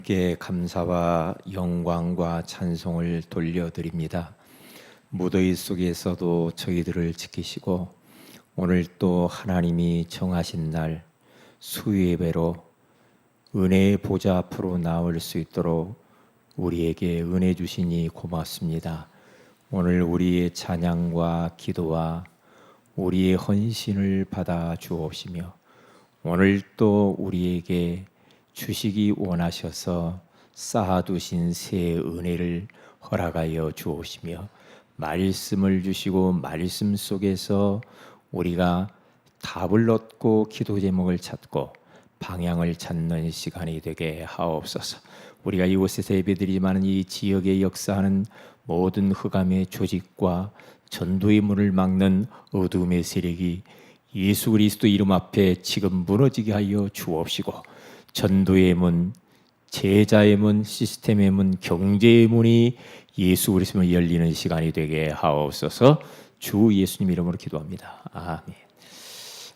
하나님께 감사와 영광과 찬송을 돌려드립니다. 무더위 속에서도 저희들을 지키시고 오늘 또 하나님이 정하신 날 수요예배로 은혜의 보좌 앞으로 나올 수 있도록 우리에게 은혜 주시니 고맙습니다. 오늘 우리의 찬양과 기도와 우리의 헌신을 받아 주옵시며 오늘 또 우리에게 주시기 원하셔서 쌓아두신 새 은혜를 허락하여 주옵시며 말씀을 주시고 말씀 속에서 우리가 답을 얻고 기도 제목을 찾고 방향을 찾는 시간이 되게 하옵소서. 우리가 이곳에서 예배드리지만 이 지역에 역사하는 모든 흑암의 조직과 전도의 문을 막는 어둠의 세력이 예수 그리스도 이름 앞에 지금 무너지게 하여 주옵시고 전도의 문, 제자의 문, 시스템의 문, 경제의 문이 예수 그리스도로 열리는 시간이 되게 하옵소서. 주 예수님 이름으로 기도합니다. 아멘.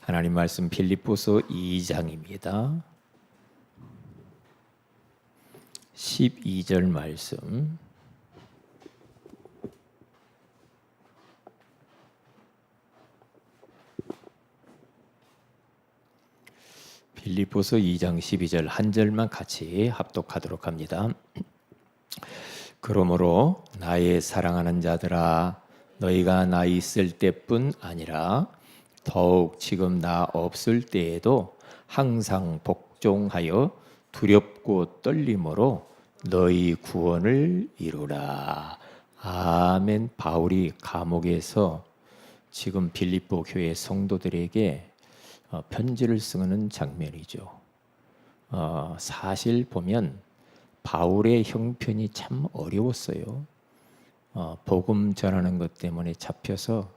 하나님 말씀 빌립보서 2장입니다. 12절 말씀. 빌립보서 2장 12절 한 절만 같이 합독하도록 합니다. 그러므로 나의 사랑하는 자들아 너희가 나 있을 때뿐 아니라 더욱 지금 나 없을 때에도 항상 복종하여 두렵고 떨림으로 너희 구원을 이루라. 아멘. 바울이 감옥에서 지금 빌립보 교회 성도들에게 편지를 쓰는 장면이죠. 사실 보면 바울의 형편이 참 어려웠어요. 복음 전하는 것 때문에 잡혀서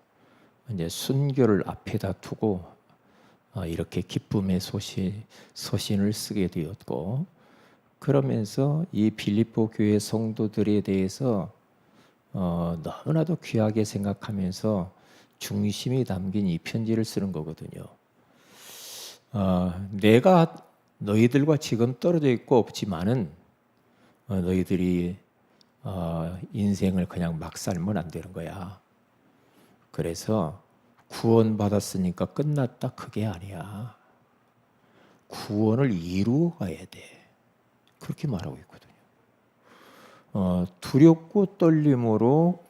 이제 순교를 앞에다 두고 이렇게 기쁨의 서신을 쓰게 되었고, 그러면서 이 빌립보 교회 성도들에 대해서 너무나도 귀하게 생각하면서 중심이 담긴 이 편지를 쓰는 거거든요. 내가 너희들과 지금 떨어져 있고 없지만은 너희들이 인생을 그냥 막 살면 안 되는 거야. 그래서 구원받았으니까 끝났다, 그게 아니야. 구원을 이루어 가야 돼. 그렇게 말하고 있거든요. 두렵고 떨림으로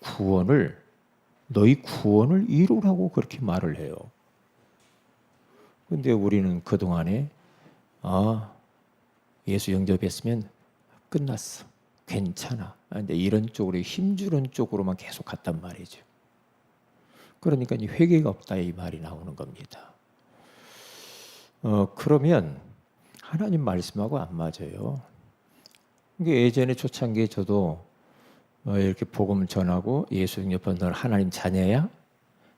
너희 구원을 이루라고 그렇게 말을 해요. 근데 우리는 그동안에 예수 영접했으면 끝났어, 괜찮아, 근데 이런 쪽으로 힘주는 쪽으로만 계속 갔단 말이죠. 그러니까 회개가 없다 이 말이 나오는 겁니다. 그러면 하나님 말씀하고 안 맞아요. 이게 예전에 초창기에 저도 이렇게 복음을 전하고 예수 영접한 너는 하나님 자녀야?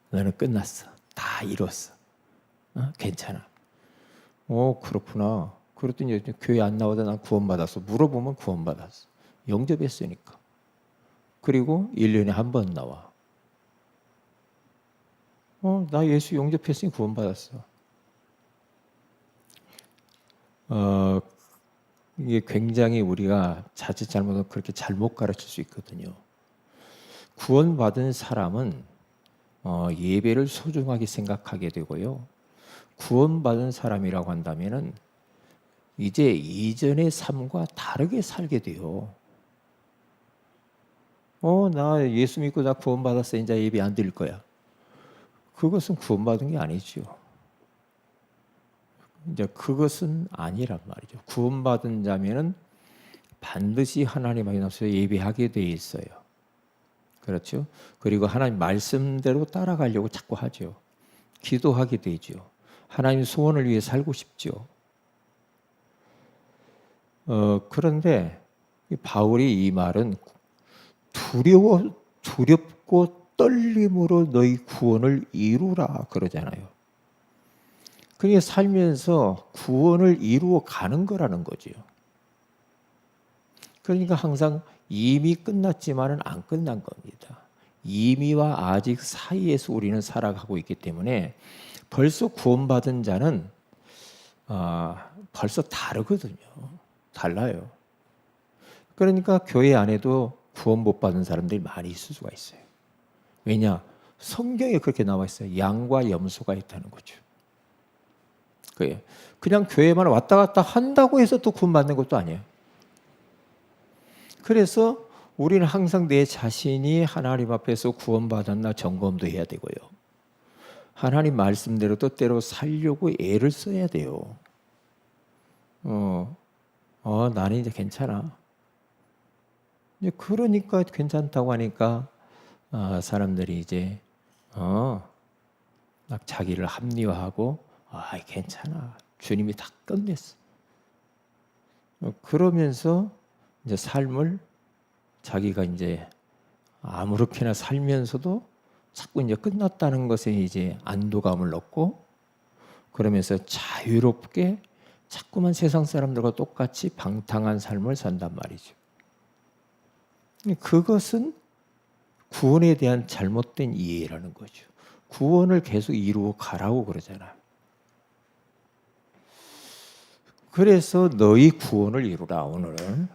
너는 끝났어, 다 이뤘어, 괜찮아. 그렇구나. 그랬더니 교회 안 나오다 난 구원받았어. 물어보면 구원받았어. 영접했으니까. 그리고 1년에 한 번 나와. 나 예수 영접했으니 구원받았어. 이게 굉장히 우리가 자칫 잘못하면 그렇게 잘못 가르칠 수 있거든요. 구원받은 사람은 예배를 소중하게 생각하게 되고요. 구원받은 사람이라고 한다면은 이제 이전의 삶과 다르게 살게 돼요. 나 예수 믿고 나 구원받았어, 이제 예배 안 드릴 거야. 그것은 구원받은 게 아니죠. 이제 그것은 아니란 말이죠. 구원받은 자면은 반드시 하나님 앞에서 예배하게 돼 있어요. 그렇죠? 그리고 하나님 말씀대로 따라가려고 자꾸 하죠. 기도하게 되죠. 하나님 소원을 위해 살고 싶죠. 그런데 바울이 이 말은 두렵고 떨림으로 너희 구원을 이루라 그러잖아요. 그게 살면서 구원을 이루어 가는 거라는 거죠. 그러니까 항상 이미 끝났지만은 안 끝난 겁니다. 이미와 아직 사이에서 우리는 살아가고 있기 때문에 벌써 구원받은 자는 벌써 다르거든요. 달라요. 그러니까 교회 안에도 구원 못 받은 사람들이 많이 있을 수가 있어요. 왜냐? 성경에 그렇게 나와 있어요. 양과 염소가 있다는 거죠. 그냥 교회만 왔다 갔다 한다고 해서 또 구원받는 것도 아니에요. 그래서 우리는 항상 내 자신이 하나님 앞에서 구원받았나 점검도 해야 되고요. 하나님 말씀대로 뜻대로 살려고 애를 써야 돼요. 나는 이제 괜찮아. 이제 그러니까 괜찮다고 하니까 사람들이 이제 막 자기를 합리화하고 괜찮아. 주님이 다 끝냈어. 그러면서 이제 삶을 자기가 이제 아무렇게나 살면서도 자꾸 이제 끝났다는 것에 이제 안도감을 얻고 그러면서 자유롭게 자꾸만 세상 사람들과 똑같이 방탕한 삶을 산단 말이죠. 그것은 구원에 대한 잘못된 이해라는 거죠. 구원을 계속 이루어 가라고 그러잖아요. 그래서 너희 구원을 이루라 오늘은.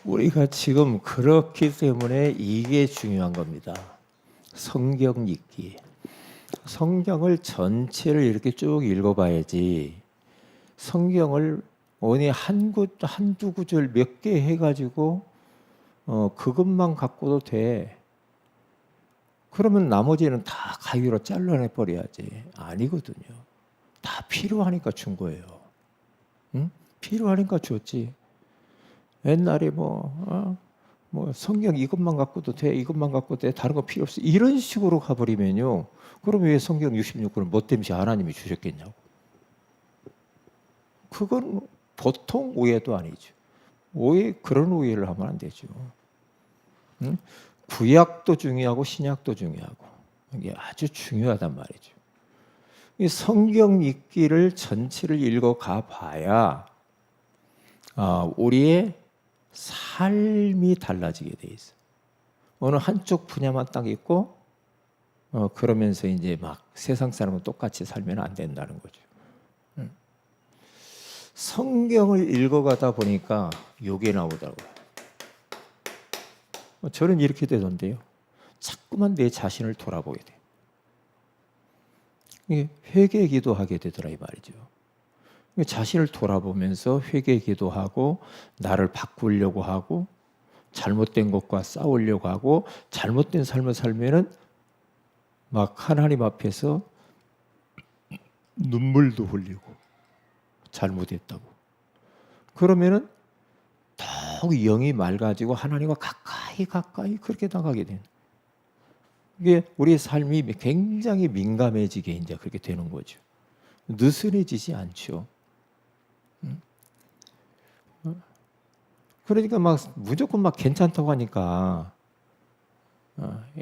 우리가 지금 그렇기 때문에 이게 중요한 겁니다. 성경 읽기. 성경을 전체를 이렇게 쭉 읽어봐야지 성경을 한두 구절 몇 개 해가지고 그것만 갖고도 돼. 그러면 나머지는 다 가위로 잘라내 버려야지. 아니거든요. 다 필요하니까 준 거예요. 응? 필요하니까 줬지. 옛날에 뭐 성경 이것만 갖고도 돼, 이것만 갖고도 돼, 다른 거 필요 없어. 이런 식으로 가버리면요. 그럼 왜 성경 66권을 못됨시 하나님이 주셨겠냐고. 그건 보통 오해도 아니죠. 그런 오해를 하면 안 되죠. 응? 구약도 중요하고 신약도 중요하고 이게 아주 중요하단 말이죠. 이 성경 읽기를 전체를 읽어가 봐야 우리의 삶이 달라지게 돼 있어. 어느 한쪽 분야만 딱 있고 그러면서 이제 막 세상 사람은 똑같이 살면 안 된다는 거죠. 성경을 읽어가다 보니까 요게 나오더라고요. 저는 이렇게 되던데요. 자꾸만 내 자신을 돌아보게 돼. 이게 회개 기도하게 되더라 이 말이죠. 자신을 돌아보면서 회개 기도하고 나를 바꾸려고 하고 잘못된 것과 싸우려고 하고 잘못된 삶을 살면은 막 하나님 앞에서 눈물도 흘리고 잘못했다고. 그러면은 더욱 영이 맑아지고 하나님과 가까이 그렇게 나가게 되는. 이게 우리의 삶이 굉장히 민감해지게 이제 그렇게 되는 거죠. 느슨해지지 않죠. 그러니까 막 무조건 막 괜찮다고 하니까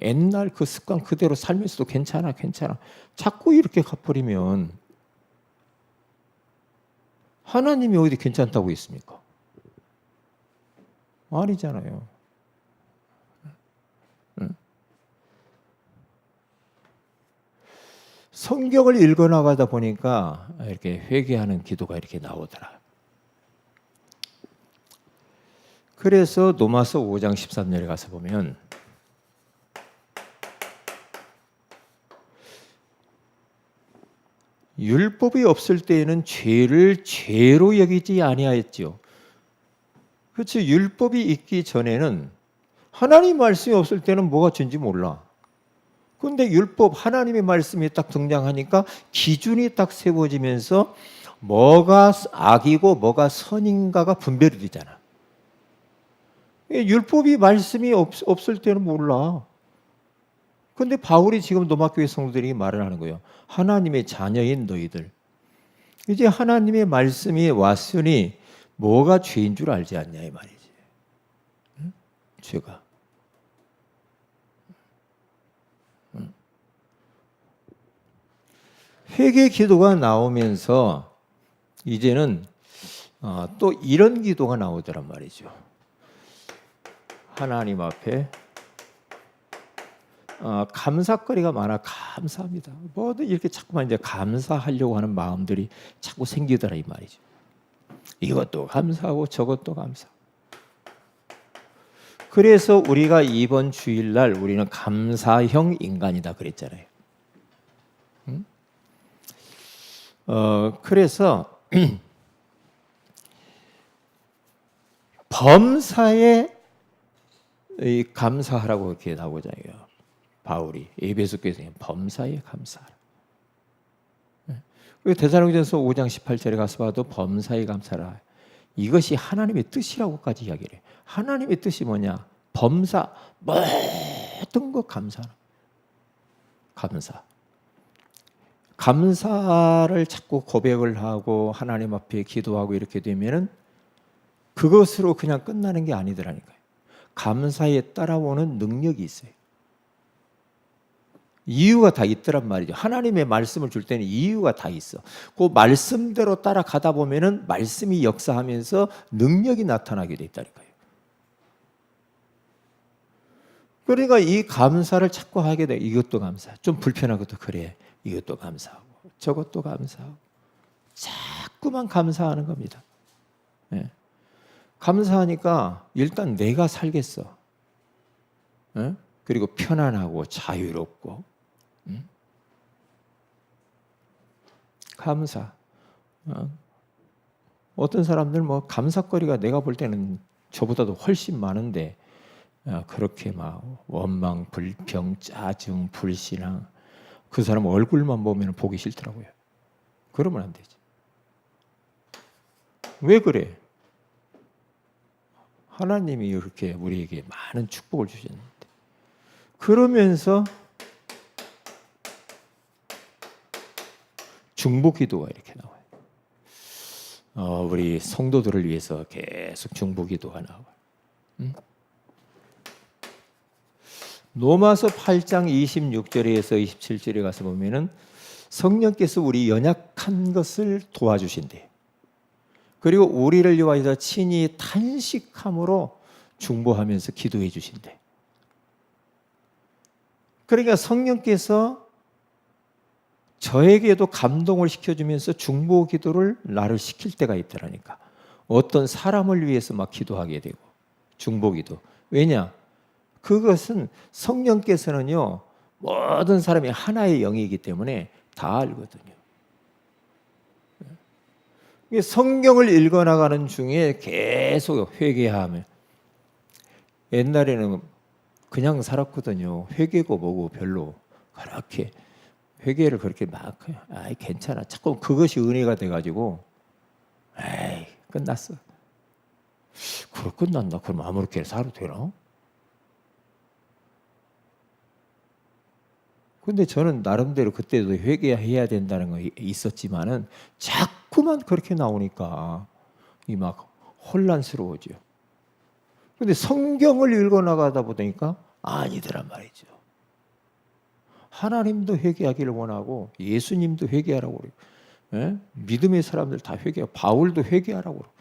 옛날 그 습관 그대로 살면서도 괜찮아. 자꾸 이렇게 가버리면 하나님이 어디 괜찮다고 있습니까? 아니잖아요. 성경을 읽어나가다 보니까 이렇게 회개하는 기도가 이렇게 나오더라. 그래서 로마서 5장 13절에 가서 보면 율법이 없을 때에는 죄를 죄로 여기지 아니하였지요. 그렇죠. 율법이 있기 전에는 하나님 말씀이 없을 때는 뭐가 죄인지 몰라. 그런데 율법 하나님의 말씀이 딱 등장하니까 기준이 딱 세워지면서 뭐가 악이고 뭐가 선인가가 분별이 되잖아. 율법이 말씀이 없을 때는 몰라. 그런데 바울이 지금 로마교회 성도들에게 말을 하는 거예요. 하나님의 자녀인 너희들. 이제 하나님의 말씀이 왔으니 뭐가 죄인 줄 알지 않냐 이 말이지. 응? 죄가. 회개 기도가 나오면서 이제는 또 이런 기도가 나오더란 말이죠. 하나님 앞에 감사거리가 많아 감사합니다. 뭐든 이렇게 자꾸만 이제 감사하려고 하는 마음들이 자꾸 생기더라 이 말이죠. 이것도 감사하고 저것도 감사. 그래서 우리가 이번 주일날 우리는 감사형 인간이다 그랬잖아요. 응? 그래서 범사에 감사하라고 이렇게 나오잖아요. 바울이 에베소교회에서 범사에 감사하라. 그리고 데살로니가전서 5장 18절에 가서 봐도 범사에 감사하라. 이것이 하나님의 뜻이라고까지 이야기를 해요. 하나님의 뜻이 뭐냐? 범사 모든 것 감사하라. 감사. 감사를 자꾸 고백을 하고 하나님 앞에 기도하고 이렇게 되면은 그것으로 그냥 끝나는 게 아니더라니까요. 감사에 따라오는 능력이 있어요. 이유가 다 있더란 말이죠. 하나님의 말씀을 줄 때는 이유가 다 있어. 그 말씀대로 따라가다 보면은 말씀이 역사하면서 능력이 나타나게 돼 있다니까요. 그러니까 이 감사를 자꾸 하게 돼. 이것도 감사. 좀 불편한 것도 그래. 이것도 감사하고 저것도 감사하고 자꾸만 감사하는 겁니다. 예. 감사하니까 일단 내가 살겠어. 예? 그리고 편안하고 자유롭고 감사. 어떤 사람들 뭐 감사거리가 내가 볼 때는 저보다도 훨씬 많은데 그렇게 막 원망, 불평, 짜증, 불신앙 그 사람 얼굴만 보면 보기 싫더라고요. 그러면 안 되지. 왜 그래? 하나님이 이렇게 우리에게 많은 축복을 주셨는데 그러면서 중보기도가 이렇게 나와요. 우리 성도들을 위해서 계속 중보기도가 나와요. 로마서 8장 26절에서 27절에 가서 보면은 성령께서 우리 연약한 것을 도와주신대. 그리고 우리를 위하여 친히 탄식함으로 중보하면서 기도해 주신대. 그러니까 성령께서 저에게도 감동을 시켜주면서 중보 기도를 나를 시킬 때가 있더라니까. 어떤 사람을 위해서 막 기도하게 되고 중보 기도. 왜냐? 그것은 성령께서는요 모든 사람이 하나의 영이기 때문에 다 알거든요. 성경을 읽어나가는 중에 계속 회개하면 옛날에는 그냥 살았거든요. 회개고 뭐고 별로 그렇게 회개를 그렇게 막 아이 괜찮아. 자꾸 그것이 은혜가 돼가지고 에이 끝났어. 그걸 끝난다. 그럼 아무렇게 살아도 되나? 근데 저는 나름대로 그때도 회개해야 된다는 거 있었지만은 자꾸만 그렇게 나오니까 이 막 혼란스러워져. 근데 성경을 읽어 나가다 보니까 아니더란 말이죠. 하나님도 회개하기를 원하고 예수님도 회개하라고 그래요. 예? 믿음의 사람들 다 회개하고 바울도 회개하라고 그래요.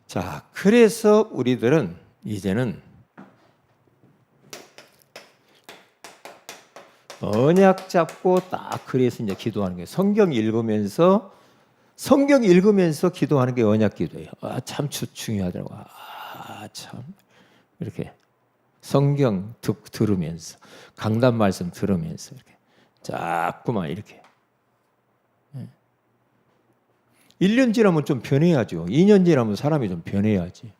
자, 그래서 우리들은 이제는 언약 잡고 딱 그래서 이제 기도하는 거예요. 성경 읽으면서 기도하는 게 언약 기도예요. 참 중요하더라고. 참 이렇게 성경 들으면서 강단 말씀 들으면서 이렇게 자꾸만 이렇게 1년 지나면 좀 변해야죠. 2년 지나면 사람이 좀 변해야지.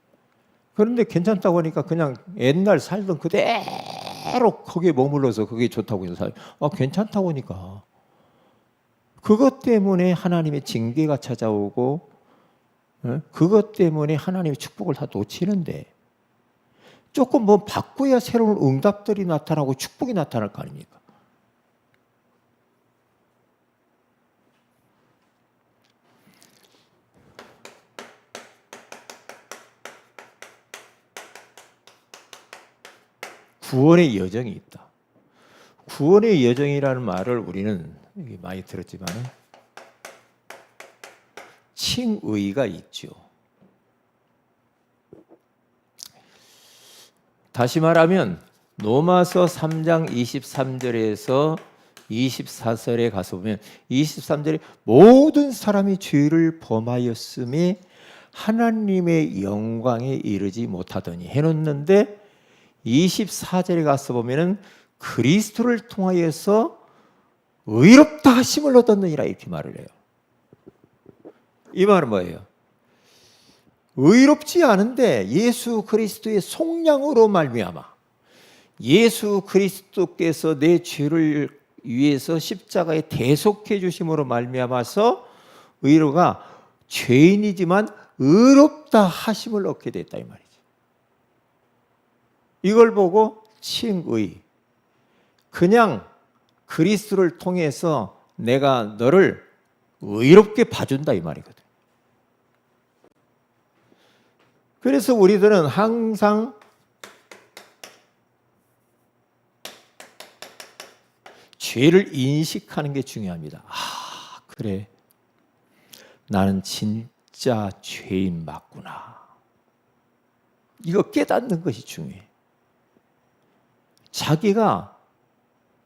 그런데 괜찮다고 하니까 그냥 옛날 살던 그대로 거기에 머물러서 그게 좋다고 해서 괜찮다고 하니까 그것 때문에 하나님의 징계가 찾아오고 그것 때문에 하나님의 축복을 다 놓치는데 조금 뭐 바꿔야 새로운 응답들이 나타나고 축복이 나타날 거 아닙니까? 구원의 여정이 있다. 구원의 여정이라는 말을 우리는 많이 들었지만 칭의가 있죠. 다시 말하면 로마서 3장 23절에서 24절에 가서 보면 23절에 모든 사람이 죄를 범하였음에 하나님의 영광에 이르지 못하더니 해놓는데 24절에 가서 보면은 그리스도를 통하여서 의롭다 하심을 얻었느니라 이렇게 말을 해요. 이 말은 뭐예요? 의롭지 않은데 예수 그리스도의 속량으로 말미암아 예수 그리스도께서 내 죄를 위해서 십자가에 대속해 주심으로 말미암아서 의로가 죄인이지만 의롭다 하심을 얻게 됐다 이 말이죠. 이걸 보고 칭의, 그냥 그리스도를 통해서 내가 너를 의롭게 봐준다 이 말이거든. 그래서 우리들은 항상 죄를 인식하는 게 중요합니다. 아, 그래. 나는 진짜 죄인 맞구나. 이거 깨닫는 것이 중요해. 자기가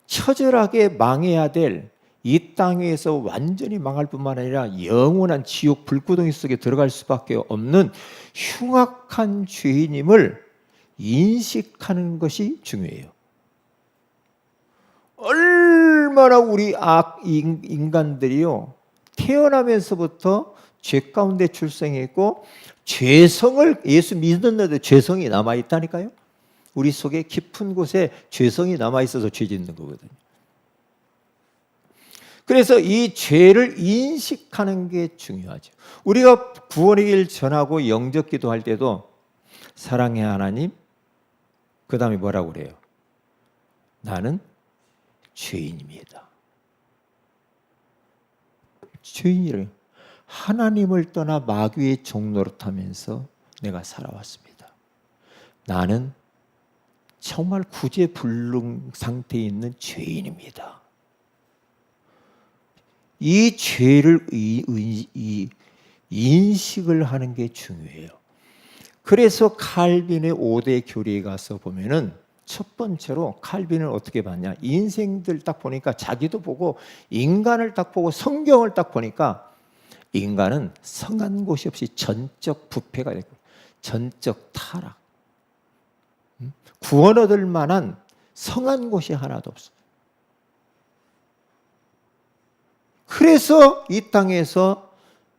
처절하게 망해야 될 이 땅에서 완전히 망할 뿐만 아니라 영원한 지옥 불구덩이 속에 들어갈 수밖에 없는 흉악한 죄인임을 인식하는 것이 중요해요. 얼마나 우리 인간들이요 태어나면서부터 죄 가운데 출생했고 죄성을 예수 믿었는데도 죄성이 남아있다니까요. 우리 속에 깊은 곳에 죄성이 남아있어서 죄 짓는 거거든요. 그래서 이 죄를 인식하는 게 중요하죠. 우리가 구원의 길 전하고 영접 기도할 때도 사랑의 하나님, 그 다음에 뭐라고 그래요? 나는 죄인입니다. 죄인이래요. 하나님을 떠나 마귀의 종노릇하면서 내가 살아왔습니다. 나는 정말 구제불능 상태에 있는 죄인입니다. 이 죄를 인식을 하는 게 중요해요. 그래서 칼빈의 5대 교리에 가서 보면은 첫 번째로 칼빈은 어떻게 봤냐? 인생들 딱 보니까 자기도 보고 인간을 딱 보고 성경을 딱 보니까 인간은 성한 곳이 없이 전적 부패가 되고 전적 타락. 구원 얻을 만한 성한 곳이 하나도 없어. 그래서 이 땅에서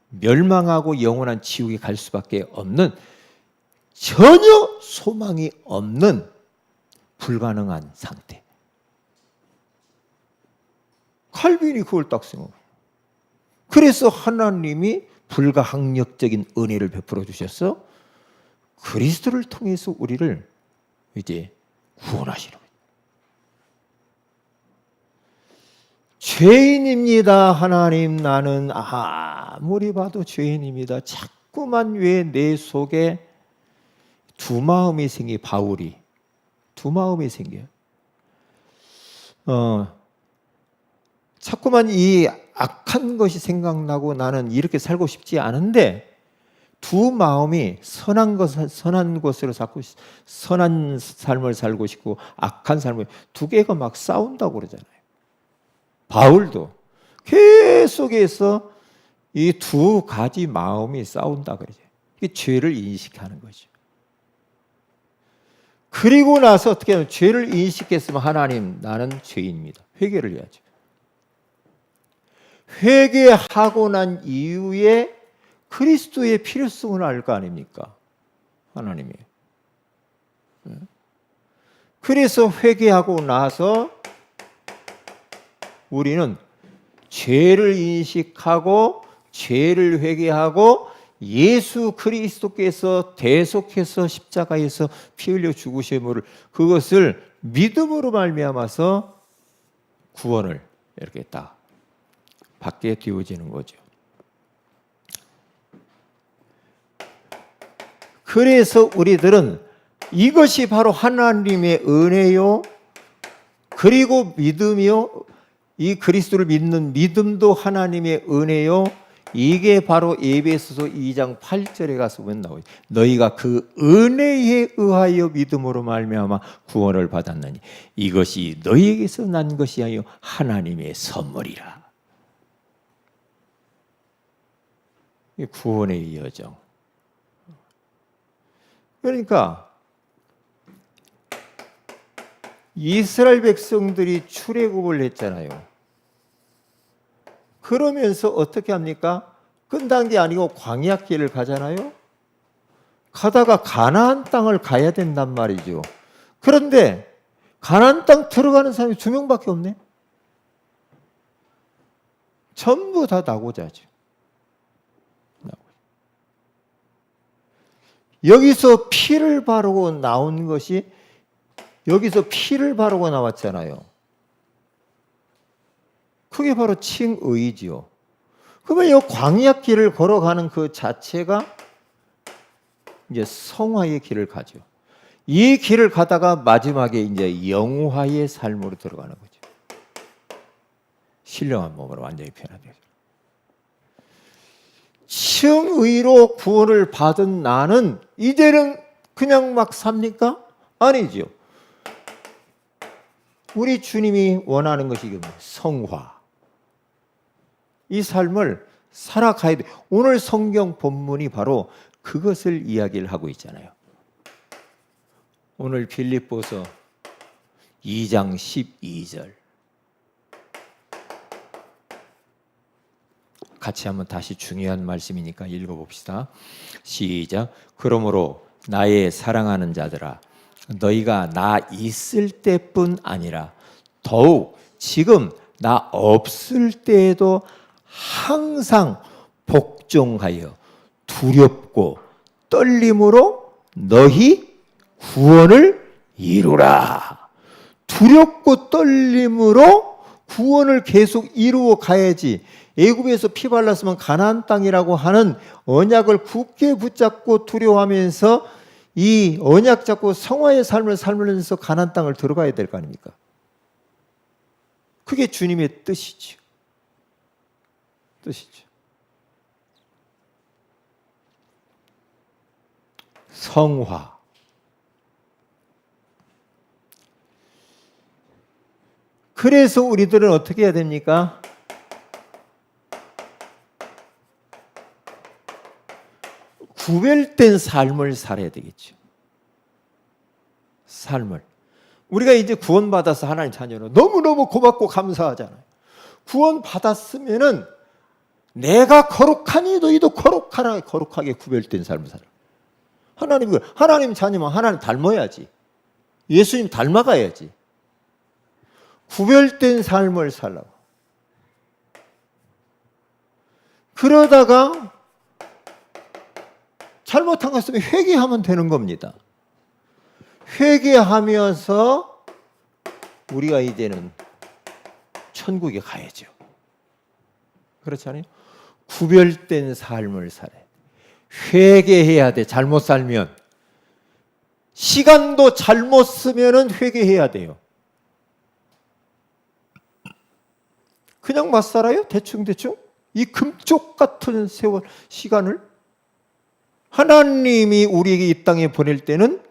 멸망하고 영원한 지옥에 갈 수밖에 없는 전혀 소망이 없는 불가능한 상태. 칼빈이 그걸 딱 생각해요. 그래서 하나님이 불가항력적인 은혜를 베풀어 주셔서 그리스도를 통해서 우리를 이제 구원하시는 거예요. 죄인입니다. 하나님, 나는 아무리 봐도 죄인입니다. 자꾸만 왜 내 속에 두 마음이 생겨. 바울이 두 마음이 생겨요. 자꾸만 이 악한 것이 생각나고 나는 이렇게 살고 싶지 않은데 두 마음이 선한 것으로 자꾸 선한 삶을 살고 싶고 악한 삶을 두 개가 막 싸운다고 그러잖아요. 바울도 계속해서 이 두 가지 마음이 싸운다 그러죠. 이게 죄를 인식하는 거죠. 그리고 나서 어떻게 하면 죄를 인식했으면 하나님, 나는 죄인입니다. 회개를 해야죠. 회개하고 난 이후에 그리스도의 필요성을 알 거 아닙니까? 하나님이. 그래서 회개하고 나서 우리는 죄를 인식하고 죄를 회개하고 예수 그리스도께서 대속해서 십자가에서 피 흘려 죽으심을 그것을 믿음으로 말미암아서 구원을 이렇게 딱 받게 되어지는 거죠. 그래서 우리들은 이것이 바로 하나님의 은혜요. 그리고 믿음이요. 이 그리스도를 믿는 믿음도 하나님의 은혜요. 이게 바로 에베소서 2장 8절에 가서 보면 나오죠. 너희가 그 은혜에 의하여 믿음으로 말미암아 구원을 받았느니 이것이 너희에게서 난 것이 아니요 하나님의 선물이라. 이 구원의 여정. 그러니까 이스라엘 백성들이 출애굽을 했잖아요. 그러면서 어떻게 합니까? 끝난 게 아니고 광야길을 가잖아요. 가다가 가나안 땅을 가야 된단 말이죠. 그런데 가나안 땅 들어가는 사람이 2명밖에 없네. 전부 다 낙오자죠. 여기서 피를 바르고 나온 것이 여기서 피를 바르고 나왔잖아요. 그게 바로 칭의지요. 그러면 이 광야길을 걸어가는 그 자체가 이제 성화의 길을 가죠. 이 길을 가다가 마지막에 이제 영화의 삶으로 들어가는 거죠. 신령한 몸으로 완전히 변화되죠. 칭의로 구원을 받은 나는 이제는 그냥 막 삽니까? 아니죠. 우리 주님이 원하는 것이 뭐예요? 성화. 이 삶을 살아가야 돼. 오늘 성경 본문이 바로 그것을 이야기를 하고 있잖아요. 오늘 빌립보서 2장 12절 같이 한번 다시 중요한 말씀이니까 읽어봅시다. 시작. 그러므로 나의 사랑하는 자들아 너희가 나 있을 때뿐 아니라 더욱 지금 나 없을 때에도 항상 복종하여 두렵고 떨림으로 너희 구원을 이루라. 두렵고 떨림으로 구원을 계속 이루어 가야지. 애굽에서 피 발랐으면 가나안 땅이라고 하는 언약을 굳게 붙잡고 두려워하면서 이 언약 잡고 성화의 삶을 살면서 가나안 땅을 들어가야 될 거 아닙니까? 그게 주님의 뜻이죠. 성화. 그래서 우리들은 어떻게 해야 됩니까? 구별된 삶을 살아야 되겠죠. 삶을. 우리가 이제 구원받아서 하나님 자녀로 너무너무 고맙고 감사하잖아요. 구원받았으면은 내가 거룩하니 너희도 거룩하게 구별된 삶을 살아. 하나님 자녀면 하나님 닮아야지. 예수님 닮아가야지. 구별된 삶을 살라고. 그러다가 잘못한 것 있으면 회개하면 되는 겁니다. 회개하면서 우리가 이제는 천국에 가야죠. 그렇지 않아요? 구별된 삶을 살아요. 회개해야 돼. 잘못 살면. 시간도 잘못 쓰면은 회개해야 돼요. 그냥 막 살아요? 대충대충? 이 금쪽 같은 세월, 시간을? 하나님이 우리에게 이 땅에 보낼 때는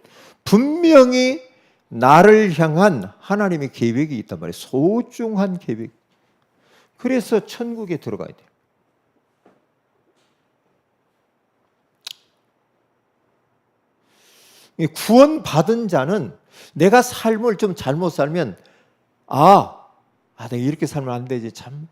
분명히 나를 향한 하나님의 계획이 있단 말이에요. 소중한 계획. 그래서 천국에 들어가야 돼요. 구원받은 자는 내가 삶을 좀 잘못 살면 내가 이렇게 살면 안 되지 참.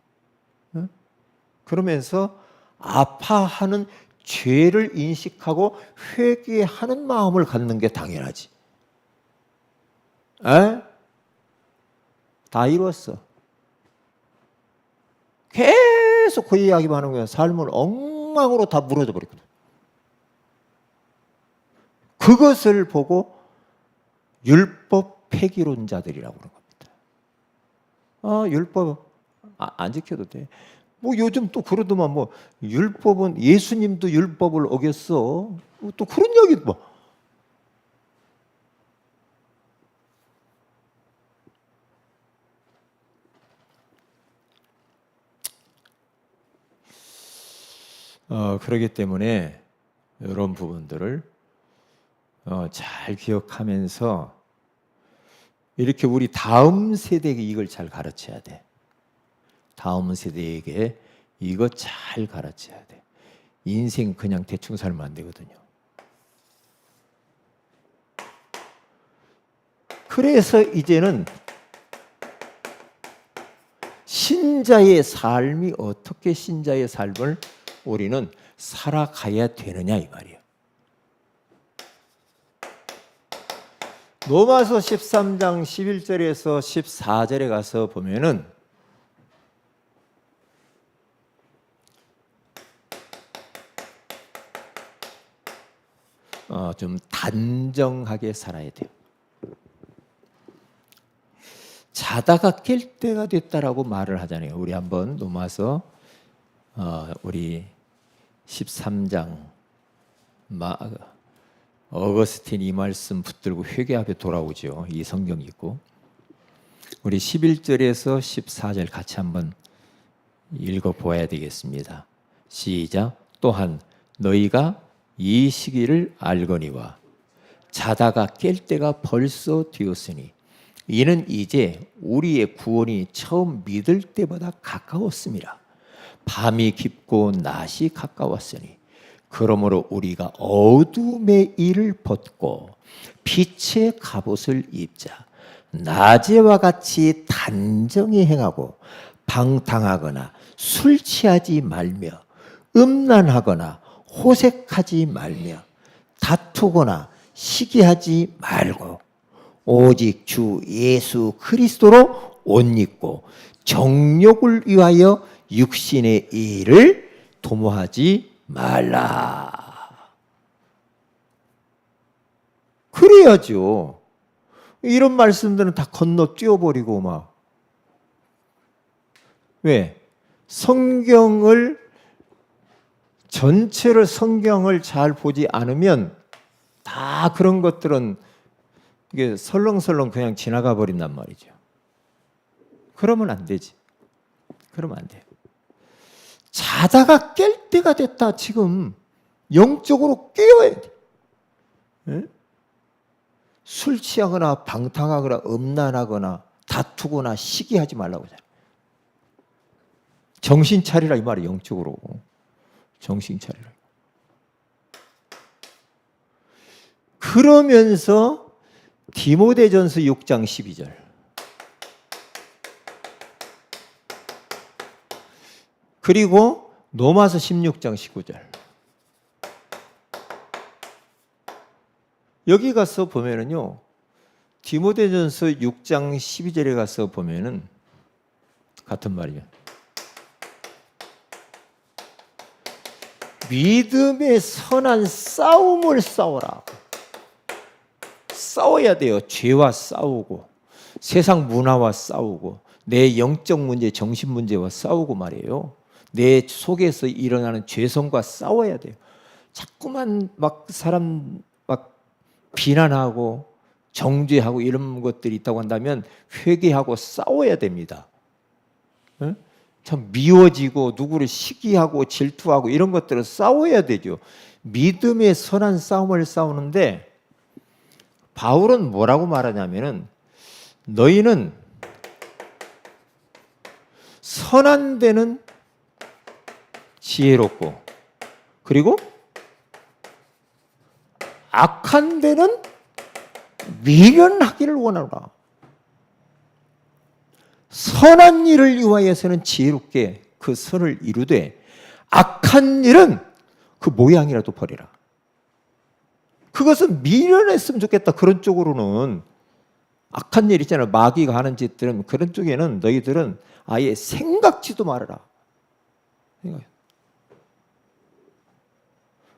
그러면서 아파하는 죄를 인식하고 회개하는 마음을 갖는 게 당연하지. 다 이뤘어. 계속 그 이야기만 하는 거야. 삶을 엉망으로 다 무너져 버리거든. 그것을 보고 율법 폐기론자들이라고 그러는 겁니다. 율법 안 지켜도 돼. 뭐 요즘 또 그러더만 뭐 율법은 예수님도 율법을 어겼어. 또 그런 이야기 뭐. 그렇기 때문에 이런 부분들을 잘 기억하면서 이렇게 우리 다음 세대에게 이걸 잘 가르쳐야 돼. 다음 세대에게 이거 잘 가르쳐야 돼. 인생 그냥 대충 살면 안 되거든요. 그래서 이제는 신자의 삶이 어떻게 신자의 삶을 우리는 살아가야 되느냐 이 말이에요. 로마서 13장 11절에서 14절에 가서 보면은 좀 단정하게 살아야 돼요. 자다가 깰 때가 됐다라고 말을 하잖아요. 우리 한번 로마서 우리 13장 어거스틴 이 말씀 붙들고 회개 앞에 돌아오죠. 이 성경 있고 우리 11절에서 14절 같이 한번 읽어보아야 되겠습니다. 시작. 또한 너희가 이 시기를 알거니와 자다가 깰 때가 벌써 되었으니 이는 이제 우리의 구원이 처음 믿을 때보다 가까웠습니다. 밤이 깊고 낮이 가까웠으니 그러므로 우리가 어둠의 일을 벗고 빛의 갑옷을 입자. 낮에와 같이 단정히 행하고 방탕하거나 술 취하지 말며 음란하거나 호색하지 말며 다투거나 시기하지 말고 오직 주 예수 그리스도로 옷 입고 정욕을 위하여 육신의 일을 도모하지 말라. 그래야죠. 이런 말씀들은 다 건너뛰어버리고 막. 왜? 전체를 성경을 잘 보지 않으면 다 그런 것들은 이게 설렁설렁 그냥 지나가 버린단 말이죠. 그러면 안 되지. 그러면 안 돼요. 자다가 깰 때가 됐다. 지금 영적으로 깨어야 돼. 네? 술 취하거나 방탕하거나 음란하거나 다투거나 시기하지 말라고 하잖아요. 정신 차리라 이 말이에요. 영적으로. 정신 차리라. 그러면서 디모데전서 6장 12절 그리고 로마서 16장 19절 여기 가서 보면은요 디모데전서 6장 12절에 가서 보면은 같은 말이에요. 믿음의 선한 싸움을 싸워라. 싸워야 돼요. 죄와 싸우고 세상 문화와 싸우고 내 영적 문제, 정신 문제와 싸우고 말이에요. 내 속에서 일어나는 죄성과 싸워야 돼요. 자꾸만 막 사람 막 비난하고 정죄하고 이런 것들이 있다고 한다면 회개하고 싸워야 됩니다. 응? 참 미워지고 누구를 시기하고 질투하고 이런 것들을 싸워야 되죠. 믿음의 선한 싸움을 싸우는데 바울은 뭐라고 말하냐면은 너희는 선한 데는 지혜롭고 그리고 악한 데는 미련하기를 원하노라. 선한 일을 위하여서는 지혜롭게 그 선을 이루되 악한 일은 그 모양이라도 버리라. 그것은 미련했으면 좋겠다. 그런 쪽으로는 악한 일 있잖아요. 마귀가 하는 짓들은 그런 쪽에는 너희들은 아예 생각지도 말아라.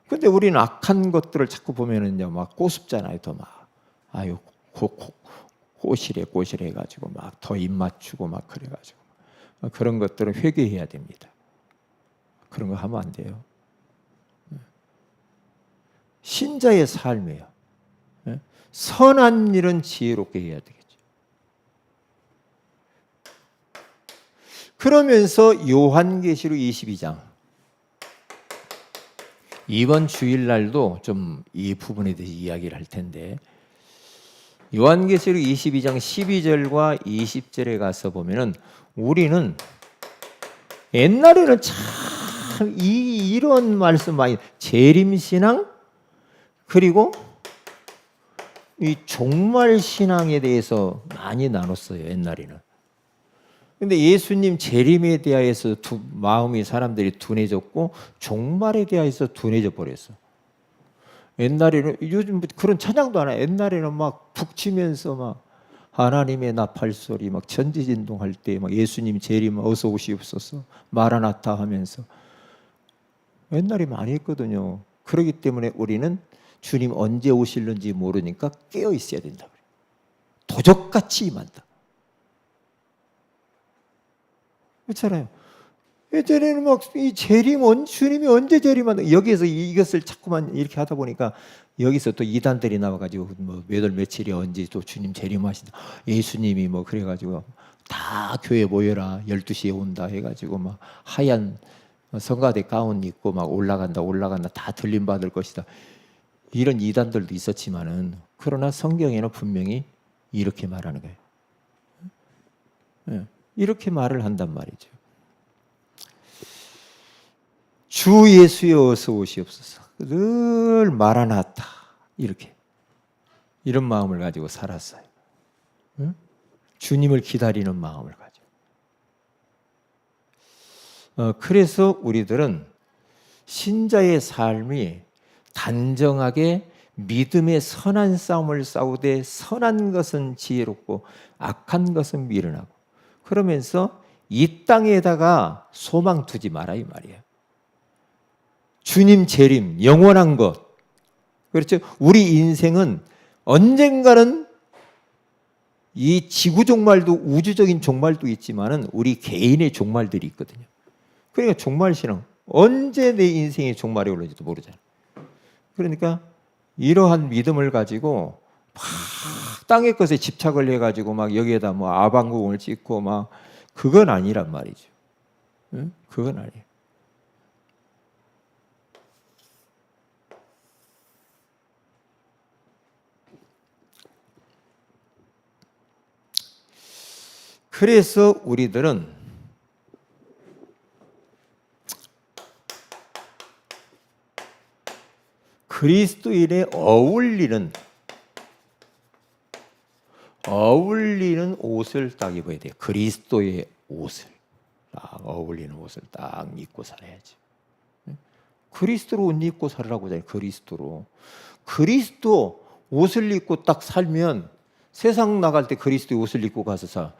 근데 우리는 악한 것들을 자꾸 보면은요, 막 꼬습잖아요. 더 막 아유 꼬시래 해가지고 막 더 입 맞추고 막 그래가지고 그런 것들은 회개해야 됩니다. 그런 거 하면 안 돼요. 신자의 삶이에요. 선한 일은 지혜롭게 해야 되겠죠. 그러면서 요한계시록 22장 이번 주일날도 좀 이 부분에 대해서 이야기를 할 텐데, 요한계시록 22장 12절과 20절에 가서 보면은 우리는 옛날에는 참 이런 말씀 많이, 재림신앙 그리고 이 종말신앙에 대해서 많이 나눴어요, 옛날에는. 근데 예수님 재림에 대하여서 마음이 사람들이 둔해졌고 종말에 대하여서 둔해져 버렸어. 옛날에는, 요즘 그런 찬양도 안 해. 옛날에는 막 북치면서 막 하나님의 나팔소리, 막 천지진동할 때 막 예수님 재림 어서 오시옵소서 마라나타 하면서 옛날에 많이 했거든요. 그렇기 때문에 우리는 주님 언제 오실는지 모르니까 깨어 있어야 된다. 도적같이 임한다. 그렇잖아요. 예전에는 막 이 주님이 언제 재림한다. 여기에서 이것을 자꾸만 이렇게 하다 보니까 여기서 또 이단들이 나와가지고 뭐 몇 월 며칠이 언제 또 주님 재림하신다. 예수님이 뭐 그래가지고 다 교회 모여라 12시에 온다 해가지고 막 하얀 성가대 가운 입고 막 올라간다 다 들림 받을 것이다. 이런 이단들도 있었지만은, 그러나 성경에는 분명히 이렇게 말하는 거예요. 이렇게 말을 한단 말이죠. 주 예수여 어서 오시옵소서. 늘 마라나타, 이렇게 이런 마음을 가지고 살았어요. 주님을 기다리는 마음을 가지고. 그래서 우리들은 신자의 삶이 단정하게 믿음의 선한 싸움을 싸우되 선한 것은 지혜롭고 악한 것은 미련하고, 그러면서 이 땅에다가 소망 두지 마라 이 말이에요. 주님 재림, 영원한 것. 그렇죠? 우리 인생은 언젠가는 이 지구 종말도 우주적인 종말도 있지만은 우리 개인의 종말들이 있거든요. 그러니까 종말 신앙. 언제 내 인생의 종말이 올는지도 모르잖아요. 그러니까 이러한 믿음을 가지고 막 땅의 것에 집착을 해가지고 막 여기에다 뭐 아방궁을 짓고 막, 그건 아니란 말이죠. 응? 그건 아니에요. 그래서 우리들은 그리스도인에 어울리는 옷을 딱 입어야 돼요. 그리스도의 옷을 딱 어울리는 옷을 딱 입고 살아야지. 그리스도로 옷 입고 살으라고 하잖아요. 그리스도 옷을 입고 딱 살면 세상 나갈 때 그리스도의 옷을 입고 가서 살.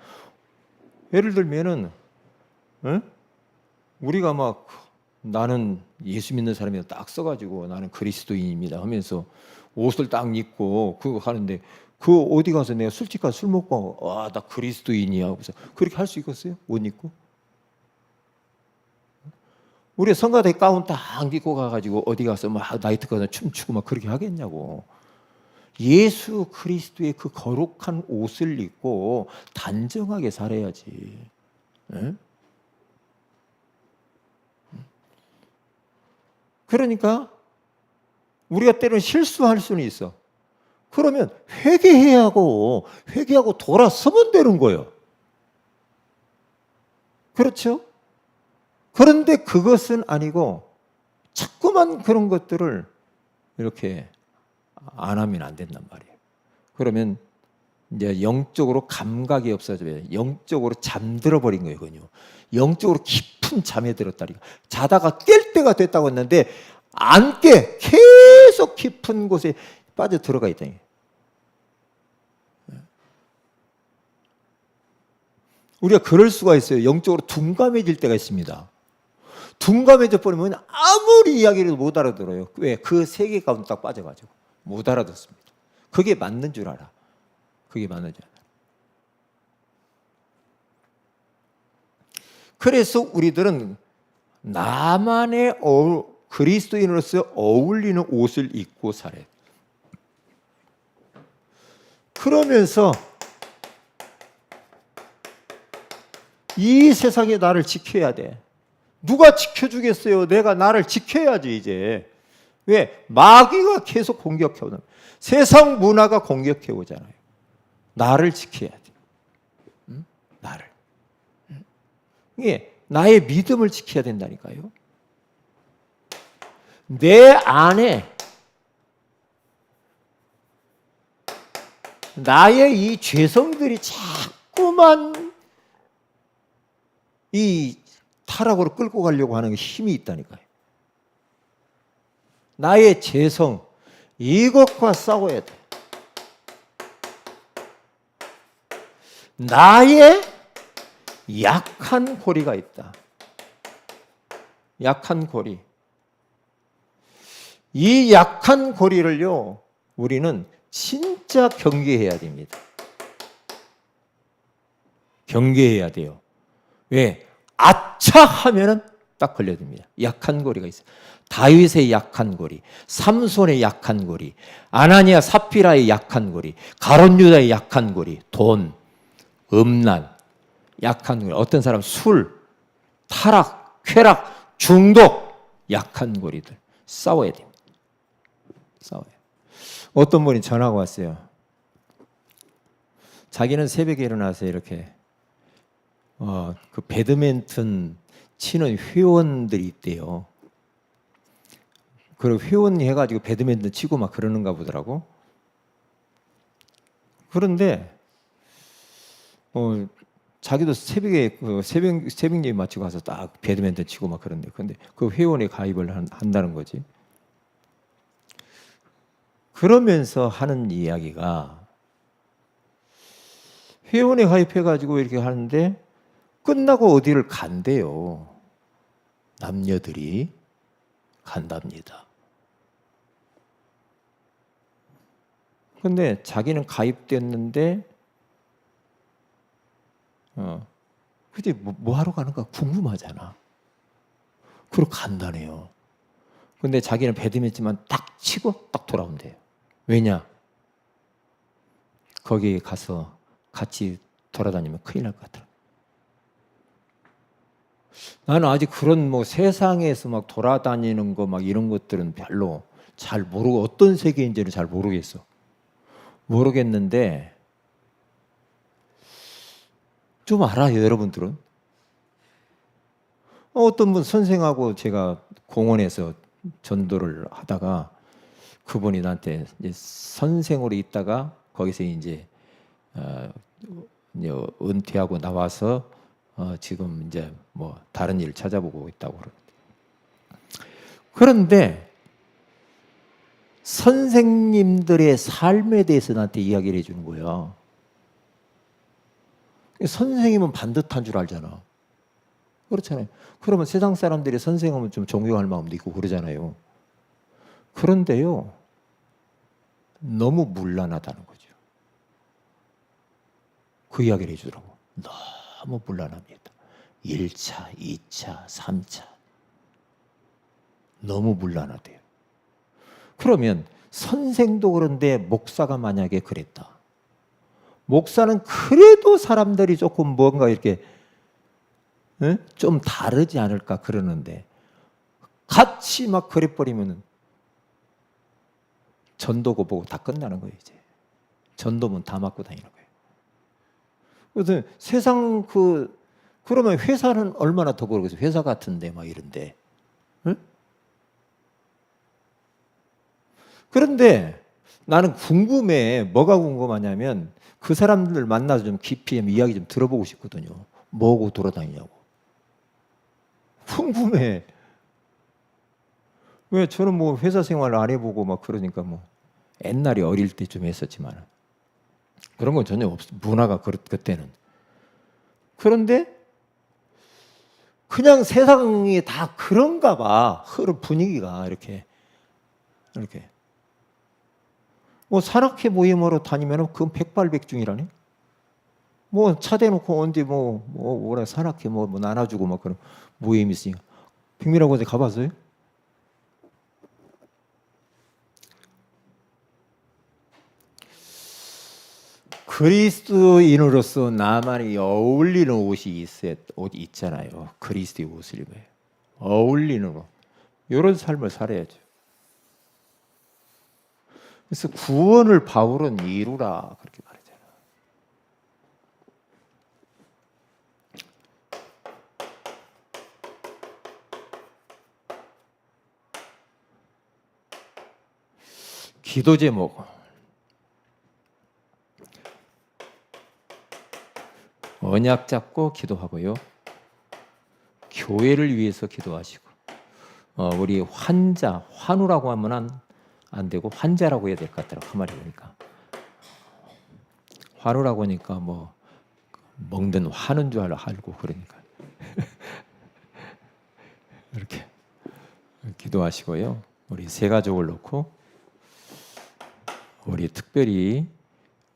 예를 들면은 우리가 막 나는 예수 믿는 사람이다 딱 써가지고 나는 그리스도인입니다 하면서 옷을 딱 입고 그거 하는데, 그 어디 가서 내가 술집 가서 술 먹고 와 나 그리스도인이야 하고서 그렇게 할 수 있겠어요? 옷 입고? 우리 성가대 가운 딱 입고 가가지고 어디 가서 막 나이트 가서 춤추고 막 그렇게 하겠냐고. 예수 그리스도의 그 거룩한 옷을 입고 단정하게 살아야지. 에? 그러니까 우리가 때로는 실수할 수는 있어. 그러면 회개하고 돌아서면 되는 거예요. 그렇죠? 그런데 그것은 아니고 자꾸만 그런 것들을 이렇게 안 하면 안 된단 말이에요. 그러면 이제 영적으로 감각이 없어져요. 영적으로 잠들어 버린 거예요. 그건요. 영적으로 깊은 잠에 들었다니까. 자다가 깰 때가 됐다고 했는데 안 깨. 계속 깊은 곳에 빠져 들어가 있다니. 우리가 그럴 수가 있어요. 영적으로 둔감해질 때가 있습니다. 둔감해져 버리면 아무리 이야기를 못 알아들어요. 왜? 그 세계 가운데 딱 빠져가지고 못 알아듣습니다. 그게 맞는 줄 알아. 그게 맞는 줄 알아. 그래서 우리들은 나만의 그리스도인으로서 어울리는 옷을 입고 살아요. 그러면서 이 세상에 나를 지켜야 돼. 누가 지켜주겠어요? 내가 나를 지켜야지 이제. 왜? 마귀가 계속 공격해 오는, 세상 문화가 공격해 오잖아요. 나를 지켜야 돼. 응? 나를. 이게 나의 믿음을 지켜야 된다니까요. 내 안에 나의 이 죄성들이 자꾸만 이 타락으로 끌고 가려고 하는 힘이 있다니까요. 나의 죄성, 이것과 싸워야 돼. 나의 약한 고리가 있다. 약한 고리. 이 약한 고리를요, 우리는 진짜 경계해야 됩니다. 경계해야 돼요. 왜? 아차 하면은 딱 걸려듭니다. 약한 고리가 있어요. 다윗의 약한 고리, 삼손의 약한 고리, 아나니아 삽비라의 약한 고리, 가룟 유다의 약한 고리, 돈, 음란, 약한 고리. 어떤 사람 술, 타락, 쾌락, 중독, 약한 고리들 싸워야 됩니다. 싸워요. 어떤 분이 전화가 왔어요. 자기는 새벽에 일어나서 이렇게 그 배드민턴 치는 회원들이 있대요. 그리고 회원이 해가지고 배드민턴 치고 막 그러는가 보더라고. 그런데 자기도 새벽에 새벽 예배 마치고 가서 딱 배드민턴 치고 막 그런데, 근데 그 회원에 가입을 한다는 거지. 그러면서 하는 이야기가, 회원에 가입해가지고 이렇게 하는데 끝나고 어디를 간대요. 남녀들이 간답니다. 근데 자기는 가입됐는데 그치, 뭐 하러 가는가 궁금하잖아. 그리고 간다네요. 근데 자기는 배드민턴만 딱 치고 딱 돌아온대요. 왜냐? 거기 가서 같이 돌아다니면 큰일 날 것 같더라. 나는 아직 그런 뭐 세상에서 막 돌아다니는 거 막 이런 것들은 별로 잘 모르고, 어떤 세계인지는 잘 모르겠는데 좀 알아요, 여러분들은? 어떤 분 선생하고 제가 공원에서 전도를 하다가 그분이 나한테 이제 선생으로 있다가 거기서 이제 은퇴하고 나와서 지금 이제 뭐 다른 일 찾아보고 있다고 그러는데, 그런데 선생님들의 삶에 대해서 나한테 이야기를 해주는 거야. 선생님은 반듯한 줄 알잖아. 그렇잖아요. 그러면 세상 사람들이 선생님은 좀 존경할 마음도 있고 그러잖아요. 그런데요, 너무 문란하다는 거죠. 그 이야기를 해주더라고. 너무 문란합니다. 1차, 2차, 3차. 너무 문란하대요. 그러면 선생도 그런데 목사가 만약에 그랬다. 목사는 그래도 사람들이 조금 뭔가 이렇게 좀 다르지 않을까 그러는데, 같이 막 그래버리면 전도고 보고 다 끝나는 거예요. 이제 전도문 다 맞고 다니는 거예요. 그래서 세상 그러면 회사는 얼마나 더 그러겠어요. 회사 같은데 막 이런데. 응? 그런데 나는 궁금해. 뭐가 궁금하냐면 그 사람들 만나서 좀 깊이 이야기 좀 들어보고 싶거든요. 뭐하고 돌아다니냐고. 궁금해. 왜? 저는 뭐 회사 생활을 안 해보고 막 그러니까 뭐 옛날에 어릴 때 좀 했었지만 그런 건 전혀 없어. 문화가 그때는. 그런데 그냥 세상이 다 그런가 봐. 흐름 분위기가 이렇게 뭐 산악회 모임으로 다니면은 그건 백발백중이라네. 뭐 차 대놓고 언제 뭐라 산악회 뭐 나눠주고 막 그런 모임이 있으니까. 백미라고 어디 가봤어요? 그리스도인으로서 나만이 어울리는 옷이 있잖아요. 그리스도의 옷을 입어요. 어울리는 옷. 이런 삶을 살아야죠. 그래서 구원을 바울은 이루라 그렇게 말하잖아. 기도 제목 언약 잡고 기도하고요. 교회를 위해서 기도하시고 우리 환우라고 하면 안 되고 환자라고 해야 될 것 같더라고. 그 말이 보니까 환우라고 하니까 뭐 먹는 화는 줄 알고 그러니까 이렇게 기도하시고요. 우리 세 가족을 놓고 우리 특별히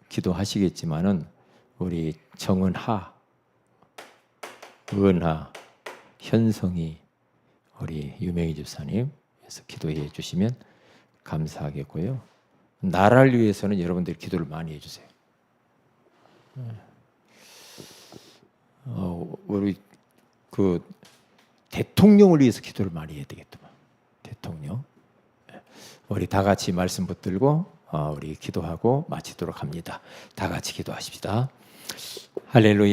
기도하시겠지만은 우리 정은하, 은하, 현성이 우리 유명희 집사님에서 기도해 주시면 감사하겠고요. 나라를 위해서는 여러분들이 기도를 많이 해주세요. 우리 그 대통령을 위해서 기도를 많이 해야 되겠더만. 대통령. 우리 다 같이 말씀 붙들고 우리 기도하고 마치도록 합니다. 다 같이 기도하십시다. 할렐루야.